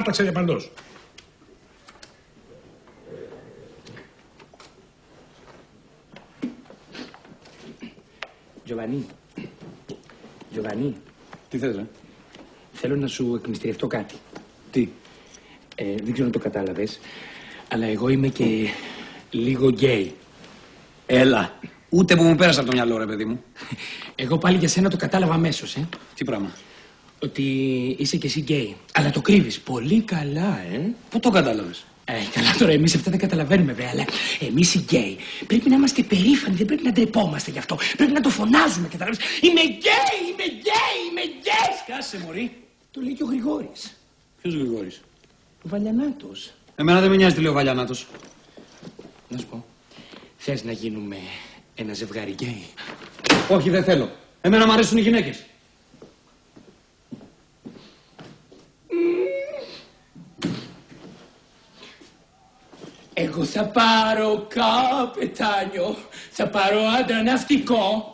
άρπαξα για παντός. Γιωβανί. Τι θες, ρε? Θέλω να σου εκμυστηρευτώ κάτι. Τι? Δεν ξέρω αν το κατάλαβες, αλλά εγώ είμαι και λίγο γκέι. Έλα. Ούτε που μου πέρασε από το μυαλό, ρε παιδί μου. Εγώ πάλι για σένα το κατάλαβα αμέσως, Τι πράγμα? Ότι είσαι κι εσύ γκέι. Αλλά το κρύβεις πολύ καλά, Πού το κατάλαβες? Καλά τώρα, εμείς αυτά δεν καταλαβαίνουμε βέβαια, αλλά εμείς οι γκέι πρέπει να είμαστε περήφανοι, δεν πρέπει να ντρεπόμαστε γι' αυτό. Πρέπει να το φωνάζουμε, καταλάβεις. Είμαι γκέι, είμαι γκέι, είμαι γκέι. Σκάσε, μωρή. Το λέει και ο Γρηγόρης. Ποιος Γρηγόρης? Ο Βαλιανάτος. Εμένα δεν με νοιάζει τι λέει ο Βαλιανάτος. Να σου πω, θες να γίνουμε ένα ζευγάρι γκέι? Όχι, δεν θέλω. Εμένα μου αρέσουν οι γυναίκες. Εγώ θα πάρω καπετάνιο, θα πάρω άντρα ναυτικό